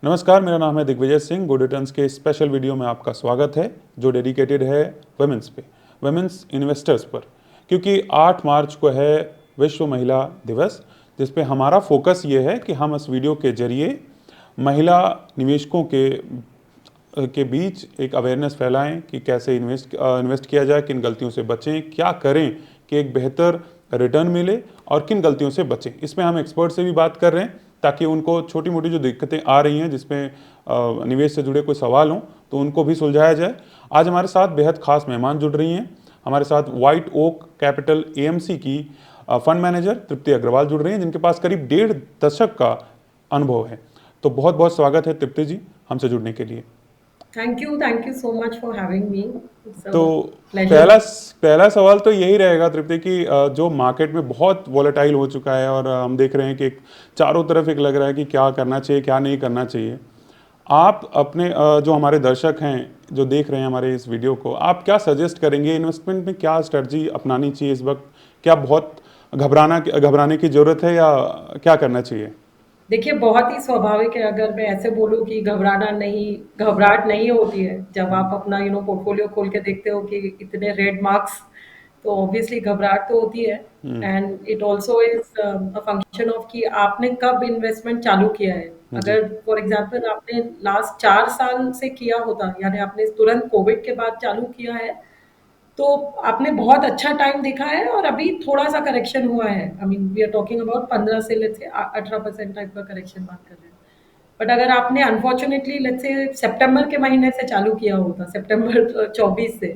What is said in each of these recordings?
नमस्कार, मेरा नाम है दिग्विजय सिंह। गुड रिटर्न्स के स्पेशल वीडियो में आपका स्वागत है, जो डेडिकेटेड है वुमेन्स पे, वुमेन्स इन्वेस्टर्स पर। क्योंकि 8 मार्च को है विश्व महिला दिवस, जिस पे हमारा फोकस ये है कि हम इस वीडियो के जरिए महिला निवेशकों के बीच एक अवेयरनेस फैलाएं कि कैसे इन्वेस्ट किया जाए, किन गलतियों से बचें, क्या करें कि एक बेहतर रिटर्न मिले और किन गलतियों से बचें। इसमें हम एक्सपर्ट से भी बात कर रहे हैं ताकि उनको छोटी मोटी जो दिक्कतें आ रही हैं, जिसमें निवेश से जुड़े कोई सवाल हों, तो उनको भी सुलझाया जाए। आज हमारे साथ बेहद खास मेहमान जुड़ रही हैं। हमारे साथ व्हाइट ओक कैपिटल एएमसी की फंड मैनेजर तृप्ति अग्रवाल जुड़ रही हैं, जिनके पास करीब 1.5 दशक का अनुभव है। तो बहुत बहुत स्वागत है तृप्ति जी, हमसे जुड़ने के लिए। Thank you so much for having me. It's a तो pleasure. पहला पहला सवाल तो यही रहेगा तृप्ति कि जो मार्केट में बहुत वॉलेटाइल हो चुका है और हम देख रहे हैं कि चारों तरफ एक लग रहा है कि क्या करना चाहिए, क्या नहीं करना चाहिए। आप अपने जो हमारे दर्शक हैं जो देख रहे हैं हमारे इस वीडियो को, आप क्या सजेस्ट करेंगे? इन्वेस्टमेंट में क्या स्ट्रेटजी अपनानी चाहिए इस वक्त? क्या बहुत घबराने की ज़रूरत है या क्या करना चाहिए? देखिए, बहुत ही स्वाभाविक है अगर मैं ऐसे बोलूँ कि घबराहट नहीं होती है जब आप अपना पोर्टफोलियो खोल के देखते हो कि इतने रेड मार्क्स, तो ऑब्वियसली घबराहट तो होती है। And it also is a function of कि आपने कब इन्वेस्टमेंट चालू किया है। जी। अगर फॉर एग्जांपल आपने लास्ट 4 साल से किया होता, यानी आपने तुरंत कोविड के बाद चालू किया है, तो आपने बहुत अच्छा टाइम देखा है और अभी थोड़ा-सा करेक्शन हुआ है। I mean we are talking about 15 से लेट्स से 18% टाइप का करेक्शन बात कर रहे हैं। बट अगर आपने अनफॉर्च्यूनेटली लेट्स से सितंबर के महीने से चालू किया होता, सितंबर 24 से,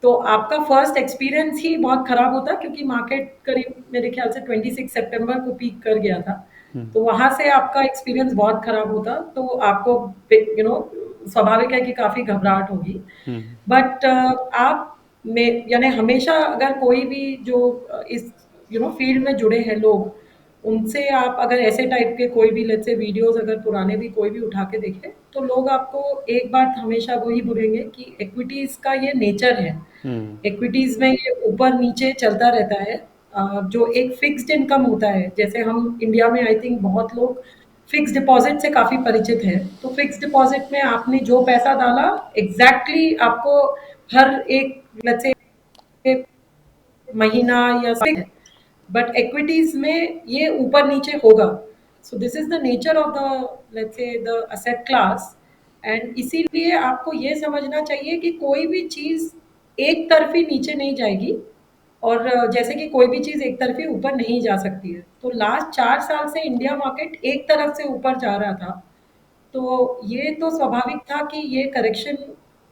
तो आपका फर्स्ट एक्सपीरियंस ही बहुत खराब होता, क्योंकि मार्केट करीब मेरे ख्याल से 26 सितंबर को पीक कर गया था। तो वहाँ से आपका एक्सपीरियंस बहुत खराब होता, तो आपको स्वाभाविक है कि काफ़ी घबराहट होगी। बट आप में यानी हमेशा अगर कोई भी जो इस फील्ड में जुड़े हैं लोग, उनसे आप अगर ऐसे टाइप के कोई भी लेट्स से वीडियोस अगर पुराने भी कोई भी उठा के देखें, तो लोग आपको एक बात हमेशा वही बोलेंगे कि इक्विटीज का ये नेचर है। इक्विटीज में ये ऊपर नीचे चलता रहता है। जो एक फिक्स्ड इनकम होता है, जैसे हम इंडिया में आई थिंक बहुत लोग फिक्स डिपॉजिट से काफ़ी परिचित हैं। तो फिक्स डिपॉजिट में आपने जो पैसा डाला, एग्जैक्टली आपको हर एक लेट्स से महीना या बट इक्विटीज में ये ऊपर नीचे होगा। So this is the nature of the let's say the asset class. And इसीलिए आपको ये समझना चाहिए कि कोई भी चीज एक तरफी नीचे नहीं जाएगी, और जैसे कि कोई भी चीज एक तरफी ऊपर नहीं जा सकती है। तो लास्ट 4 साल से इंडिया मार्केट एक तरफ से ऊपर जा रहा था, तो ये तो स्वाभाविक था कि ये करेक्शन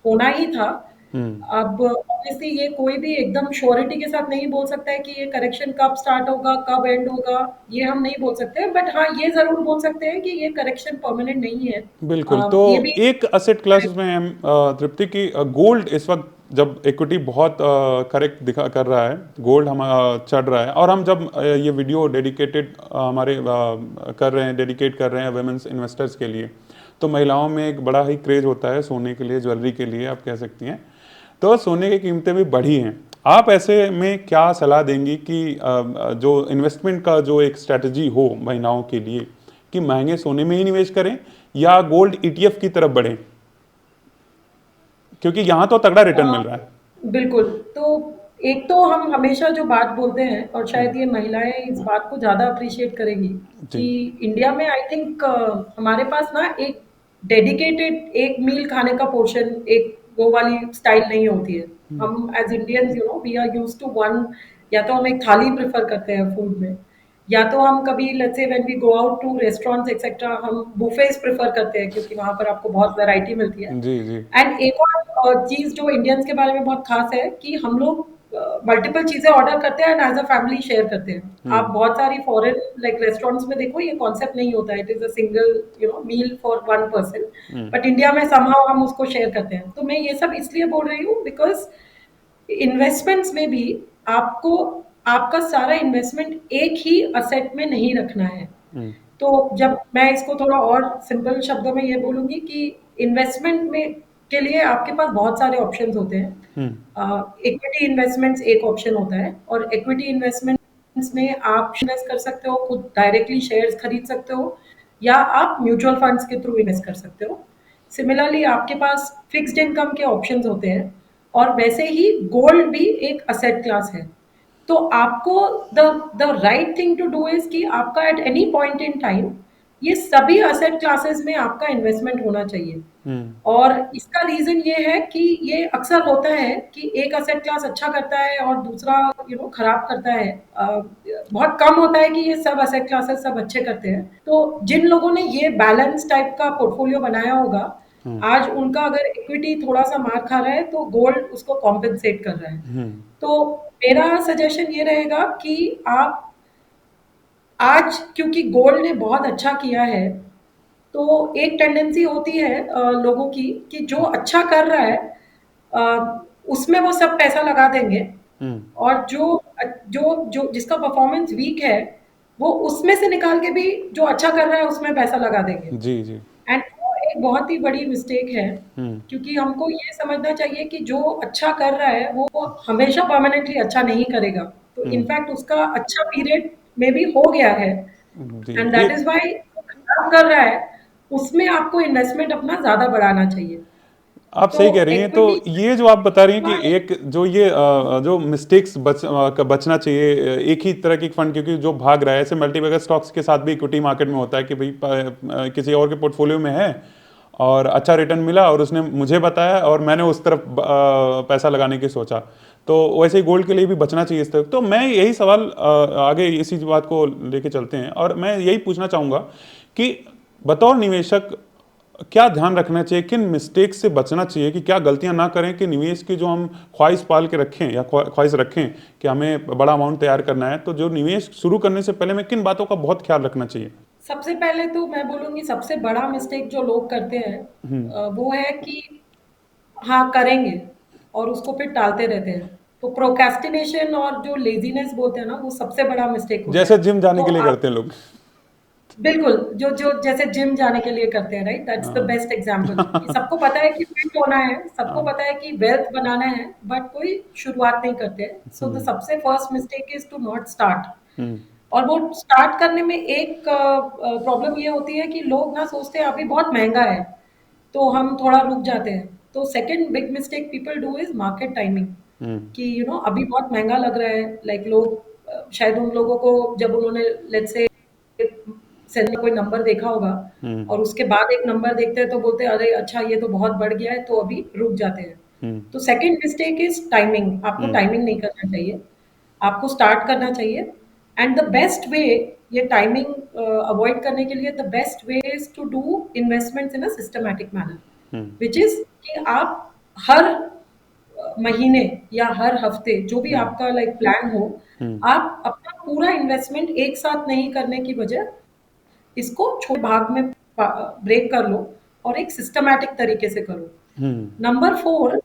होना ही था। अब ऑब्वियसली ये कोई भी एकदम श्योरिटी के साथ नहीं बोल सकता है कि ये करेक्शन कब स्टार्ट होगा, कब एंड होगा, ये हम नहीं बोल सकते हैं। बट हाँ, ये ज़रूर बोल सकते हैं कि ये करेक्शन परमानेंट नहीं है। बिल्कुल। तो ये भी एक असेट क्लास में हम तृप्ति की गोल्ड इस वक्त जब इक्विटी बहुत करेक्ट दिखा कर रहा है, गोल्ड हम चढ़ रहा है, और हम जब ये वीडियो डेडिकेटेड हमारे कर रहे हैं, डेडिकेट कर रहे हैं वुमेन्स इन्वेस्टर्स के लिए, तो महिलाओं में एक बड़ा ही क्रेज होता है सोने के लिए, ज्वेलरी के लिए आप कह सकती हैं। तो सोने की कीमतें भी बढ़ी हैं। आप ऐसे में क्या सलाह देंगी कि जो इन्वेस्टमेंट का जो एक स्ट्रेटजी हो महिलाओं के लिए, कि महंगे सोने में ही निवेश करें या गोल्ड ईटीएफ की तरफ बढ़ें, क्योंकि यहां तो तगड़ा रिटर्न मिल रहा है। बिल्कुल। तो एक तो हम हमेशा जो बात बोलते हैं, और शायद ये महिलाएं इस बात को ज़्यादा अप्रिशिएट करेंगी, जी। कि इंडिया में आई थिंक हमारे पास ना एक डेडिकेटेड एक मील खाने का पोर्शन, एक वो वाली स्टाइल नहीं होती है। हम as Indians we are use to one, या तो हम एक थाली प्रेफर करते हैं फूड में, या तो हम कभी लेट्स से when we go out to restaurants etcetera, हम बुफेज प्रेफर करते हैं, क्योंकि वहां पर आपको बहुत वैरायटी मिलती है। जी। जी। एंड एक और चीज जो इंडियंस के बारे में बहुत खास है कि हम लोग मल्टीपल चीजें ऑर्डर करते हैं and as a family share करते हैं। आप बहुत सारी फॉरेन लाइक रेस्टोरेंट्स में देखो, ये कॉन्सेप्ट नहीं होता है, it is a single meal for one person. But India में समहाउ हम उसको शेयर करते हैं। तो मैं ये सब इसलिए बोल रही हूँ बिकॉज इन्वेस्टमेंट्स में भी आपको आपका सारा इन्वेस्टमेंट एक ही असेट में नहीं रखना है। तो जब मैं इसको थोड़ा और सिंपल शब्दों में ये बोलूँगी कि इन्वेस्टमेंट में के लिए आपके पास बहुत सारे ऑप्शंस होते हैं। इक्विटी इन्वेस्टमेंट्स एक ऑप्शन होता है, और इक्विटी इन्वेस्टमेंट्स में आप इन्वेस्ट कर सकते हो, खुद डायरेक्टली शेयर्स खरीद सकते हो, या आप म्यूचुअल फंड्स के थ्रू इन्वेस्ट कर सकते हो। सिमिलरली आपके पास फिक्स्ड इनकम के ऑप्शंस होते हैं और वैसे ही गोल्ड भी एक असेट क्लास है। तो आपको the the right thing to do is कि आपका at any point in time ये सभी असेट क्लासेस में आपका इन्वेस्टमेंट होना चाहिए। हम्म। और इसका रीजन ये है कि ये अक्सर होता है कि एक असेट क्लास अच्छा करता है और दूसरा खराब करता है। बहुत कम होता है कि ये सब असेट क्लासेस सब अच्छे करते हैं। तो जिन लोगों ने ये बैलेंस टाइप का पोर्टफोलियो बनाया होगा, हम्म। आज उनका अगर इक्विटी थोड़ा सा मार खा रहा है तो गोल्ड उसको कॉम्पेंसेट कर रहा है। हम्म। तो मेरा सजेशन ये रहेगा कि आप आज, क्योंकि गोल्ड ने बहुत अच्छा किया है, तो एक टेंडेंसी होती है लोगों की कि जो अच्छा कर रहा है उसमें वो सब पैसा लगा देंगे, हम्म। और जो जो जो जिसका परफॉर्मेंस वीक है वो उसमें से निकाल के भी जो अच्छा कर रहा है उसमें पैसा लगा देंगे। जी जी। एंड वो एक बहुत ही बड़ी मिस्टेक है, हम्म। क्योंकि हमको ये समझना चाहिए कि जो अच्छा कर रहा है वो हमेशा परमानेंटली अच्छा नहीं करेगा। तो हम्म। इनफैक्ट उसका अच्छा पीरियड में भी हो गया है, जी एंड दैट एक इज वाई खराब कर रहा है उसमें आपको इन्वेस्टमेंट अपना ज्यादा बढ़ाना चाहिए। आप तो सही कह रही हैं। तो इक्विटी ये जो आप बता रही हैं कि एक जो ये जो मिस्टेक्स बचना चाहिए एक ही तरह की फंड, क्योंकि जो भाग रहा है ऐसे मल्टीबैगर स्टॉक्स के साथ भी इक्विटी मार्केट में होता है कि भाई किसी और के पोर्टफोलियो में है और अच्छा रिटर्न मिला और उसने मुझे बताया और मैंने उस तरफ पैसा लगाने की सोचा। तो वैसे ही गोल्ड के लिए भी बचना चाहिए इस तरफ। तो मैं यही सवाल आगे इसी बात को लेके चलते हैं और मैं यही पूछना चाहूँगा कि बतौर निवेशक क्या ध्यान रखना चाहिए, किन मिस्टेक से बचना चाहिए, कि क्या गलतियां ना करें कि निवेश की जो हम ख्वाहिश पाल के रखें या ख्वाहिश रखें कि हमें बड़ा अमाउंट तैयार करना है, तो जो निवेश शुरू करने से पहले में किन बातों का बहुत ख्याल रखना चाहिए? सबसे पहले तो मैं बोलूंगी सबसे बड़ा मिस्टेक जो लोग करते हैं हम्म। वो है कि हाँ करेंगे और उसको फिर टालते रहते हैं। तो प्रोक्रेस्टिनेशन और जो लेजीनेस बोलते हैं ना, वो सबसे बड़ा मिस्टेक होता जैसे है। जिम जाने तो के लिए आप करते हैं लोग। बिल्कुल, जो जो जैसे जिम जाने के लिए करते हैं, राइट, दैट्स द हाँ। बेस्ट एग्जांपल कि सबको पता है कि फिट होना है, सबको हाँ। पता है कि वेल्थ बनाना है, बट कोई शुरुआत नहीं करते हैं। So the hmm. सबसे first mistake is to not start. Hmm. और वो स्टार्ट करने में एक प्रॉब्लम ये होती है कि लोग ना सोचते हैं अभी बहुत महंगा है, तो हम थोड़ा रुक जाते हैं। तो second big mistake people do is market timing, hmm. कि अभी बहुत महंगा लग रहा है, लाइक लोग शायद उन लोगों को जब उन्होंने लेट्स से सेल में कोई नंबर देखा होगा हम्म। और उसके बाद एक नंबर देखते हैं तो बोलते हैं अरे अच्छा ये तो बहुत बढ़ गया है, तो अभी रुक जाते हैं। हम्म। तो सेकंड मिस्टेक इज टाइमिंग। आपको हम्म। टाइमिंग नहीं करना चाहिए, आपको स्टार्ट करना चाहिए। एंड द बेस्ट वे ये टाइमिंग अवॉइड करने के लिए, the best way is to do investments in a systematic manner, hmm. Which is कि आप हर महीने या हर हफ्ते जो भी हम्म। आपका लाइक प्लान हो, हम्म। आप अपना पूरा इन्वेस्टमेंट एक साथ नहीं करने की बजाय इसको छोटे भाग में ब्रेक कर लो और एक सिस्टमैटिक तरीके से करो। हम्म। नंबर फोर,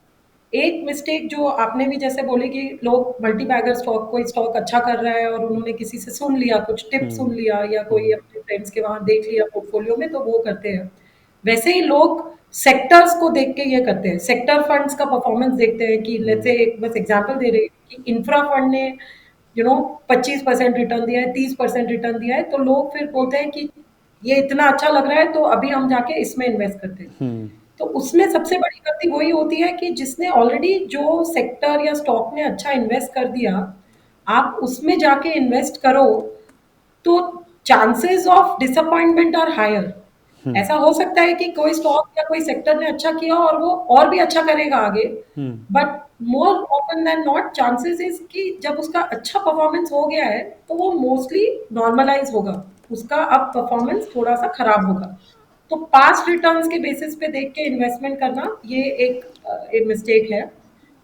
एक मिस्टेक जो आपने भी जैसे बोली कि लोग मल्टी बैगर स्टॉक, कोई स्टॉक अच्छा कर रहा है और उन्होंने किसी से सुन लिया, कुछ टिप हम्म। सुन लिया या कोई हम्म। अपने फ्रेंड्स के वहां देख लिया पोर्टफोलियो में, तो वो करते हैं। वैसे ही लोग सेक्टर्स को देख के ये करते हैं, सेक्टर फंड्स का परफॉर्मेंस देखते हैं कि लेट्स से, एक बस एग्जांपल दे रही हूँ कि इंफ्रा फंड ने 25% रिटर्न दिया है, 30% रिटर्न दिया है, तो लोग फिर बोलते हैं कि ये इतना अच्छा लग रहा है तो अभी हम जाके इसमें इन्वेस्ट करते हैं। हम्म। तो उसमें सबसे बड़ी गलती वही होती है कि जिसने ऑलरेडी जो सेक्टर या स्टॉक में अच्छा इन्वेस्ट कर दिया, आप उसमें जाके इन्वेस्ट करो तो chances of disappointment are higher. Hmm. ऐसा हो सकता है कि कोई स्टॉक या कोई सेक्टर ने अच्छा किया और वो और भी अच्छा करेगा आगे, hmm. But more often than not chances is कि जब उसका अच्छा परफॉर्मेंस हो गया है तो वो मोस्टली नॉर्मलाइज होगा, उसका अब परफॉर्मेंस थोड़ा सा खराब होगा। तो पास्ट रिटर्न्स के बेसिस पे देख के इन्वेस्टमेंट करना ये एक मिस्टेक है।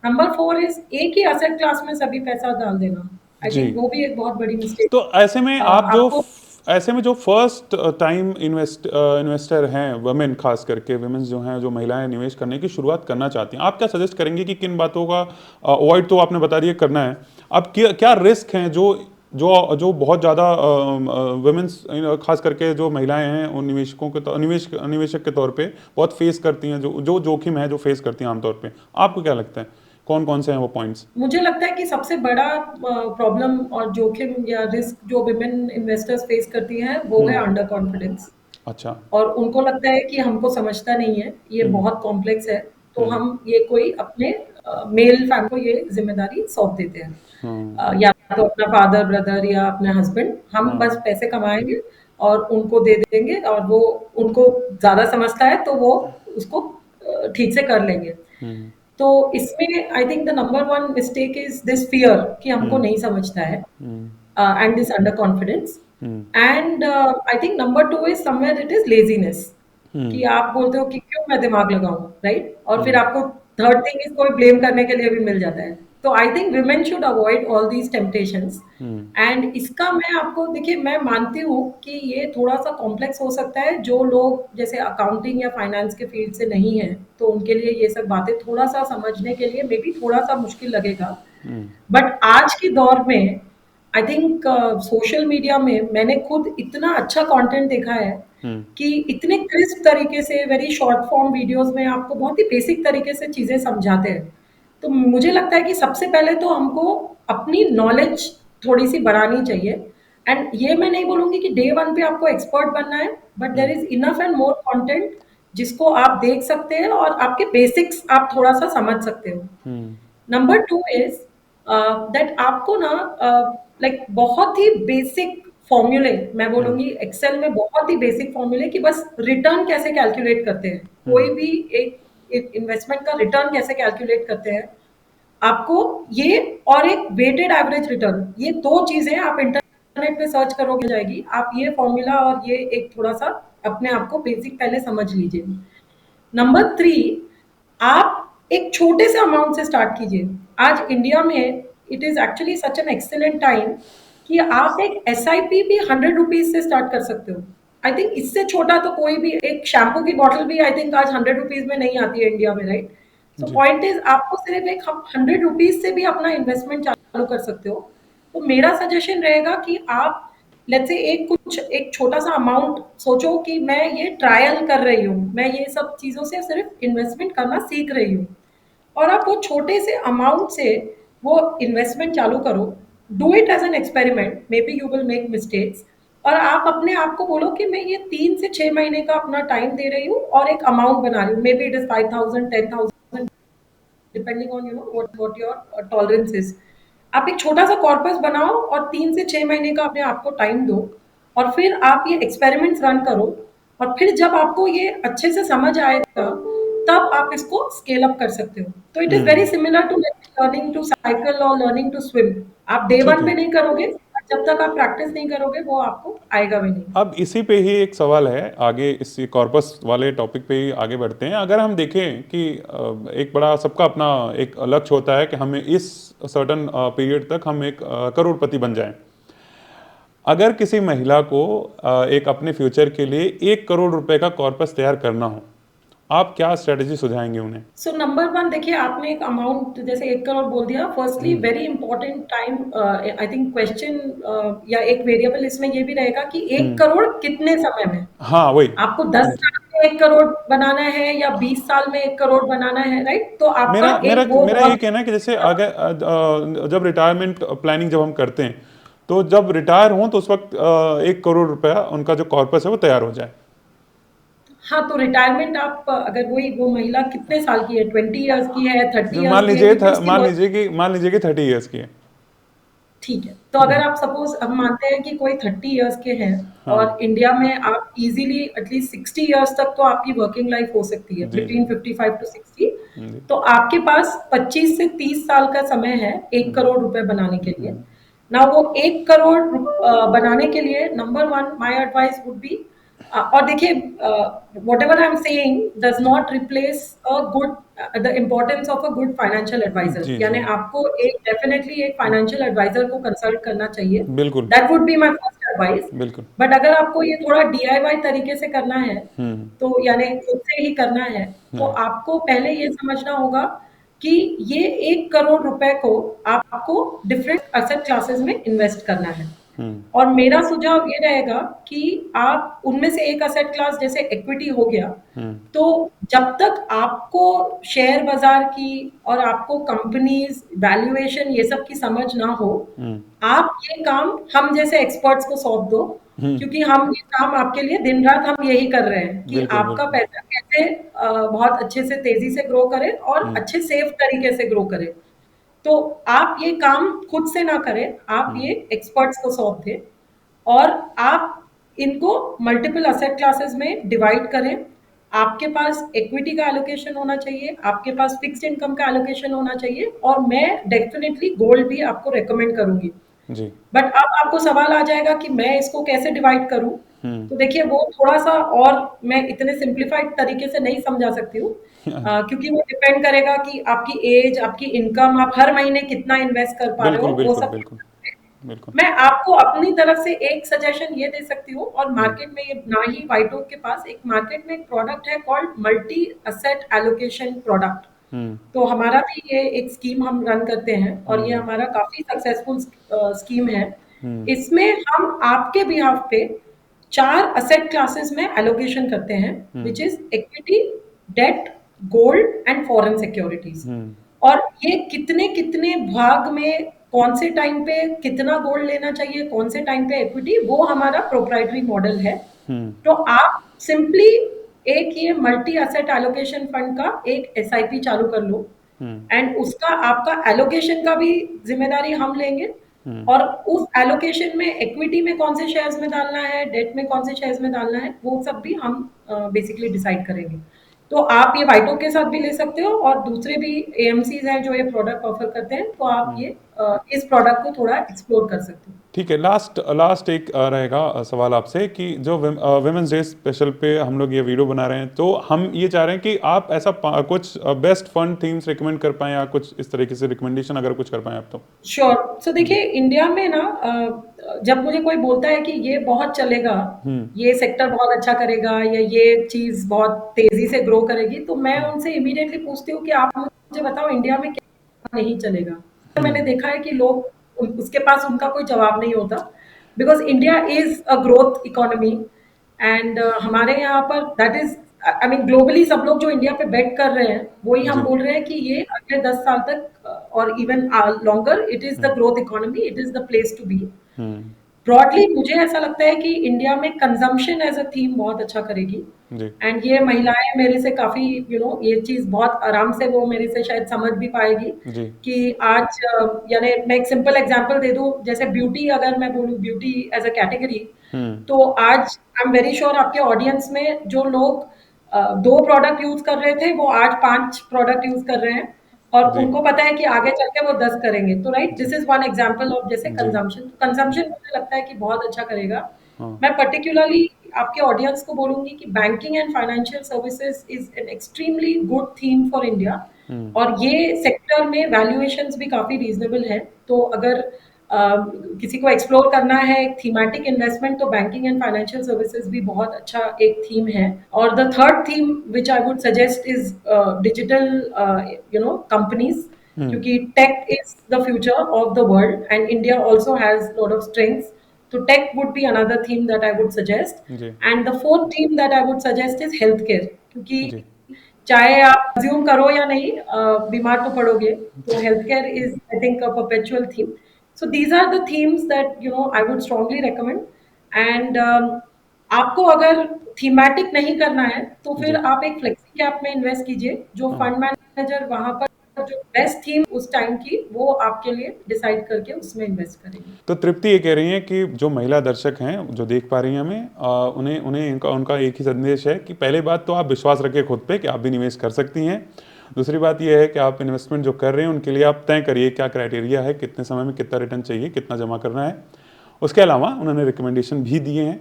नंबर फोर इज एक ही असेट क्लास में सभी पैसा डाल देना। आई जी। थिंक वो भी एक बहुत बड़ी मिस्टेक तो ऐसे में है। आप जो आपको ऐसे में जो फर्स्ट टाइम इन्वेस्टर हैं, वुमेन खास करके, वुमेन्स जो हैं, जो महिलाएं निवेश करने की शुरुआत करना चाहती हैं, आप क्या सजेस्ट करेंगे कि किन बातों का अवॉइड तो आपने बता दिया करना है, अब क्या क्या रिस्क हैं जो जो जो बहुत ज़्यादा वुमेन्स खास करके जो महिलाएं हैं उन निवेशकों के निवेशक के तौर पे बहुत फेस करती हैं, जो जो जोखिम है जो फेस करती हैं आमतौर पे, आपको क्या लगता है कौन कौन से हैं वो पॉइंट्स? मुझे लगता है कि सबसे बड़ा प्रॉब्लम और जोखिम या रिस्क जो विमेन इन्वेस्टर्स फेस करती हैं वो है हम्म। Under confidence. अच्छा। और उनको लगता है कि हमको समझता नहीं है, ये हम्म। बहुत कॉम्प्लेक्स है, तो हम्म। हम ये कोई अपने मेल फैमिली को ये ज़िम्मेदारी सौंप देते हैं। हम्म। या तो अपना फादर, ब्रदर या अपने हस्बैंड, हम हाँ। बस पैसे कमाएँगे और उनको दे देंगे और वो उनको ज़्यादा समझता है तो वो उसको ठीक से कर लेंगे। हम्म। तो इसमें I think the number one mistake is this fear कि हमको हम्म। नहीं समझता है हम्म। and this underconfidence. Hmm. And I think number two is somewhere it is laziness. हम्म। कि आप बोलते हो कि क्यों मैं दिमाग लगाऊं, राइट? और फिर हम्म। आपको थर्ड थिंग इज कोई ब्लेम करने के लिए भी मिल जाता है। तो I think women should avoid all these temptations. Hmm. And इसका मैं आपको देखिए, मैं मानती हूँ कि ये थोड़ा सा कॉम्प्लेक्स हो सकता है, जो लोग जैसे अकाउंटिंग या फाइनेंस के फील्ड से नहीं है तो उनके लिए ये सब बातें थोड़ा सा समझने के लिए मे बी थोड़ा सा मुश्किल लगेगा। हम्म। बट आज के दौर में आई थिंक सोशल मीडिया में मैंने खुद इतना अच्छा कंटेंट देखा है हम्म। कि इतने क्रिस्प तरीके से वेरी शॉर्ट फॉर्म वीडियोस में आपको बहुत ही बेसिक तरीके से चीज़ें समझाते हैं। तो मुझे लगता है कि सबसे पहले तो हमको अपनी नॉलेज थोड़ी-सी बढ़ानी चाहिए। एंड ये मैं नहीं बोलूँगी कि डे 1 पे आपको एक्सपर्ट बनना है, but there hmm. Is enough and more content जिसको आप देख सकते हैं और आपके बेसिक्स आप थोड़ा-सा समझ सकते हो। हम्म। नंबर 2 इज़ दैट आपको ना लाइक बहुत ही बेसिक फ़ॉर्मूले, मैं हम्म। बोलूँगी एक्सेल में बहुत ही बेसिक फ़ॉर्मूले कि बस रिटर्न कैसे कैलकुलेट करते हैं। कोई हम्म। भी एक एक इन्वेस्टमेंट का रिटर्न कैसे कैलकुलेट करते हैं, आपको ये और एक वेटेड एवरेज रिटर्न, ये 2 चीज़ें आप इंटरनेट पे सर्च करोगे जाएगी। आप ये फ़ॉर्मूला और ये एक थोड़ा-सा अपने आप को बेसिक पहले समझ लीजिए। नंबर 3, आप एक छोटे से अमाउंट से स्टार्ट कीजिए। आज इंडिया में it is actually such an excellent time कि आप एक एसआईपी भी ₹100 से स्टार्ट कर सकते हो। आई थिंक इससे छोटा तो कोई भी, एक शैम्पू की बॉटल भी आई थिंक आज ₹100 में नहीं आती है इंडिया में, राइट? सो जी। पॉइंट इज़ आपको सिर्फ एक ₹100 से भी अपना इन्वेस्टमेंट चालू कर सकते हो। तो मेरा सजेशन रहेगा कि आप लेट्स से एक छोटा-सा अमाउंट सोचो कि मैं ये ट्रायल कर रही हूँ, मैं ये सब चीज़ों से सिर्फ इन्वेस्टमेंट करना सीख रही हूँ। और आप वो छोटे से अमाउंट से वो इन्वेस्टमेंट चालू करो। Do it as an experiment, may be you will make mistakes. और आप अपने आप को बोलो कि मैं ये 3 से 6 महीने का अपना टाइम दे रही हूँ और एक अमाउंट बना रही हूँ। May be it is 5000, 10,000, depending on what your tolerance is. आप एक छोटा सा कॉर्पस बनाओ और 3 से 6 महीने का अपने आप को टाइम दो और फिर आप ये एक्सपेरिमेंट्स रन करो। और फिर जब आपको ये अच्छे से समझ आएगा तब आप इसको स्केल अप कर सकते हो। तो it is very hmm. Similar to learning to cycle और लर्निंग टू स्विम। आप डे ठीक वन है। पे नहीं करोगे, जब तक आप प्रैक्टिस नहीं करोगे वो आपको आएगा भी नहीं। अब इसी पे ही एक सवाल है, आगे इसी कॉर्पस वाले टॉपिक पे ही आगे बढ़ते हैं। अगर हम देखें कि एक बड़ा सबका अपना एक लक्ष्य होता है कि हमें इस सर्टन पीरियड तक हम एक करोड़पति बन जाएं। अगर किसी महिला को एक अपने फ्यूचर के लिए 1 करोड़ रुपए का कॉर्पस तैयार करना हो, आप क्या स्ट्रेटेजी सुझाएंगे उन्हें? सो नंबर वन, देखिए आपने एक अमाउंट जैसे 1 करोड़ बोल दिया। Firstly hmm. Very important time, I think question या एक वेरिएबल इसमें ये भी रहेगा कि एक हम्म। करोड़ कितने समय में। हाँ, वही। आपको 10 साल में 1 करोड़ बनाना है या 20 साल में 1 करोड़ बनाना है, राइट? तो मेरा आपका मेरा एक वो मेरा ये बहुत कहना है कि जैसे अगर जब रिटायरमेंट प्लानिंग जब हम करते हैं, तो जब रिटायर हों तो उस वक्त 1 करोड़ रुपया उनका जो कॉर्पस है वो तैयार हो जाए। हाँ, तो रिटायरमेंट आप अगर वही वो महिला कितने साल की है, 20 ईयर्स की है, 30 ईयर्स की है, क्योंकि उसकी मान लीजिए कि 30 इयर्स की है। ठीक है। तो अगर आप सपोज़ हम मानते हैं कि कोई 30 इयर्स के हैं हाँ। और इंडिया में आप इज़िली एटलीस्ट 60 इयर्स तक तो आपकी वर्किंग लाइफ़ हो सकती है, जी। जी। Between 55 to 60। जी। तो आपके पास 25 से 30 साल का समय है 1 हम्म। करोड़ रुपए बनाने के लिए। हम्म। नाउ वो 1 करोड़ बनाने के लिए number 1 my advice would be, और देखिए whatever I am saying does जी। Not replace a good the importance of a good financial advisor. जी। जी। यानी आपको एक डेफिनिटली एक फाइनेंशियल एडवाइजर को कंसल्ट करना चाहिए। बिल्कुल। That would be my first advice. बिल्कुल। बट अगर आपको ये थोड़ा डीआईवाई तरीके से करना है, हम्म। तो यानी खुद से ही करना है, तो हाँ। आपको पहले ये समझना होगा कि ये 1 करोड़ रुपए को आपको डिफरेंट एसेट क्लासेस में इन्वेस्ट करना है। और मेरा सुझाव ये रहेगा कि आप उनमें से एक असेट क्लास जैसे इक्विटी हो गया, तो जब तक आपको शेयर बाजार की और आपको कंपनीज वैल्यूएशन ये सब की समझ ना हो, आप ये काम हम जैसे एक्सपर्ट्स को सौंप दो, क्योंकि हम ये काम आपके लिए दिन रात हम यही कर रहे हैं कि बिल्कुल आपका बिल्कुल। पैसा कैसे बहुत अच्छे से तेजी से ग्रो करे और अच्छे सेफ तरीके से ग्रो करे। तो आप ये काम खुद से ना करें, आप ये एक्सपर्ट्स को सौंप दें और आप इनको मल्टीपल असेट क्लासेस में डिवाइड करें। आपके पास इक्विटी का एलोकेशन होना चाहिए, आपके पास फिक्स्ड इनकम का एलोकेशन होना चाहिए और मैं डेफिनेटली गोल्ड भी आपको रेकमेंड करूंगी। जी। बट अब आपको सवाल आ जाएगा कि मैं इसको कैसे डिवाइड करूं। तो देखिए वो थोड़ा सा और मैं इतने सिंप्लीफाइड तरीके से नहीं समझा सकती हूँ, क्योंकि वो डिपेंड करेगा कि आपकी एज, आपकी इनकम, आप हर महीने कितना इन्वेस्ट कर पा रहे हो, बिल्कुल वो बिल्कुल सब। बिल्कुल बिल्कुल। मैं आपको अपनी तरफ से एक सजेशन ये दे सकती हूँ, और मार्केट में ये ना ही व्हाइट ओक के पास एक मार्केट में एक प्रोडक्ट है called multi asset allocation product. तो हमारा भी ये एक स्कीम हम रन करते हैं और ये हमारा काफी सक्सेसफुल स्कीम है। इसमें हम आपके बिहाफ पे 4 असेट क्लासेस में एलोकेशन करते हैं, which is equity, debt, gold and foreign securities. और ये कितने कितने भाग में कौन से टाइम पे कितना गोल्ड लेना चाहिए, कौन से टाइम पे इक्विटी, वो हमारा प्रोप्राइटरी मॉडल है। तो आप सिंपली एक ये मल्टी एसेट एलोकेशन फंड का एक एसआईपी चालू कर लो, एंड उसका आपका एलोकेशन का भी जिम्मेदारी हम लेंगे। और उस एलोकेशन में इक्विटी में कौन से शेयर्स में डालना है, डेट में कौन से शेयर्स में डालना है, वो सब भी हम बेसिकली डिसाइड करेंगे। तो आप ये वाइटो के साथ भी ले सकते हो, और दूसरे भी एएमसीज हैं जो ये प्रोडक्ट ऑफर करते हैं, तो आप ये इस प्रोडक्ट को थोड़ा एक्सप्लोर कर सकते हो। ठीक है। लास्ट लास्ट एक रहेगा सवाल आपसे कि जो विमेंस डे स्पेशल पे हम लोग ये वीडियो बना रहे हैं, तो हम ये चाह रहे हैं कि आप ऐसा कुछ बेस्ट फन थीम्स रिकमेंड कर पाएं या कुछ इस तरीके से रिकमेंडेशन अगर कुछ कर पाएं आप तो। श्योर। सो देखिए इंडिया में ना, जब मुझे कोई बोलता है कि ये बहुत चलेगा, ये सेक्टर बहुत अच्छा करेगा, या ये चीज बहुत तेजी से ग्रो करेगी, तो मैं उनसे इमीडिएटली पूछती हूँ कि आप मुझे बताओ इंडिया में क्या नहीं चलेगा। तो मैंने देखा है कि लोग उसके पास उनका कोई जवाब नहीं होता, because India is a growth economy. And हमारे यहाँ पर that is, I mean globally सब लोग जो इंडिया पे बेट कर रहे हैं, वही हम जी। बोल रहे हैं कि ये अगले 10 साल तक और even longer, it is the growth economy, it is the place to be. Broadly मुझे ऐसा लगता है कि इंडिया में कंजम्पशन एज अ थीम बहुत अच्छा करेगी। जी। एंड ये महिलाएं मेरे से काफी ये चीज बहुत आराम से वो मेरे से शायद समझ भी पाएगी जी। कि आज यानी मैं एक सिंपल एग्जांपल दे दूं, जैसे ब्यूटी, अगर मैं बोलूं ब्यूटी एज अ कैटेगरी, तो आज आई एम वेरी श्योर आपके ऑडियंस में जो लोग 2 प्रोडक्ट यूज कर रहे थे, वो आज 5 प्रोडक्ट यूज कर रहे हैं, और जी। उनको पता है कि आगे चल के वो 10 करेंगे। तो राइट, जी। This is one example of जैसे जी। कंजम्पशन। कंजम्पशन मुझे लगता है कि बहुत अच्छा करेगा। हाँ। मैं पर्टिकुलरली आपके ऑडियंस को बोलूंगी कि banking and financial services is an extremely good theme for India, और ये सेक्टर में वैल्यूएशंस भी काफी रीजनेबल है। तो अगर किसी को एक्सप्लोर करना है एक थीमेटिक इन्वेस्टमेंट, तो बैंकिंग एंड फाइनेंशियल सर्विसेज भी बहुत अच्छा एक थीम है। और the third theme which I would suggest is digital companies, क्योंकि tech is the future of the world and India also has lot of strengths. So tech would be another theme that I would suggest. जी। And the fourth theme that I would suggest is healthcare, क्योंकि जी। चाहे आप consume करो या नहीं, बीमार तो पड़ोगे। तो health care is I think a perpetual theme. So these are the themes that I would strongly recommend. And आपको अगर थीमेटिक नहीं करना है, तो फिर जी। आप एक फ्लेक्सी कैप में इन्वेस्ट कीजिए, जो हाँ। फंड मैनेजर वहां पर जो बेस्ट थीम उस टाइम की वो आपके लिए डिसाइड करके उसमें इन्वेस्ट करेंगे। तो तृप्ति ये कह रही हैं कि जो महिला दर्शक हैं जो देख पा रही हैं हमें, उन्हें उन्हें उनका एक ही संदेश है कि पहली बात तो आप विश्वास रखिए खुद पे कि आप भी निवेश कर सकती हैं। दूसरी बात यह है कि आप इन्वेस्टमेंट जो कर रहे हैं उनके लिए आप तय करिए क्या क्राइटेरिया है, कितने समय में कितना रिटर्न चाहिए, कितना जमा करना है। उसके अलावा उन्होंने रिकमेंडेशन भी दिए हैं,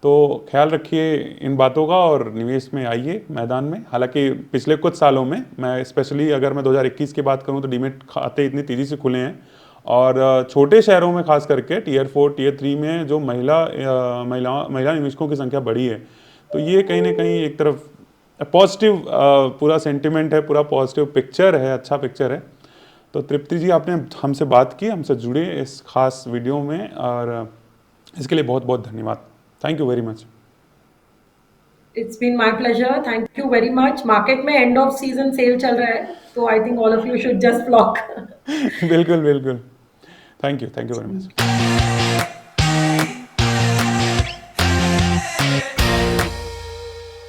तो ख्याल रखिए इन बातों का और निवेश में आइए मैदान में। हालांकि पिछले कुछ सालों में, मैं स्पेशली अगर मैं 2021 की बात करूं, तो डीमेट खाते इतनी तेज़ी से खुले हैं, और छोटे शहरों में खास करके टियर 4 टियर 3 में जो महिला निवेशकों की संख्या बढ़ी है। तो ये कहीं ना कहीं एक तरफ पॉजिटिव पूरा सेंटिमेंट है, पूरा पॉजिटिव पिक्चर है, अच्छा पिक्चर है। तो तृप्ति जी, आपने हमसे बात की, हमसे जुड़े इस खास वीडियो में, और इसके लिए बहुत बहुत धन्यवाद। Thank you very much. It's been my pleasure, thank you very much. Market में एंड ऑफ सीजन सेल चल रहा है, तो I think all of you should just flock. बिल्कुल बिल्कुल। Thank you very much.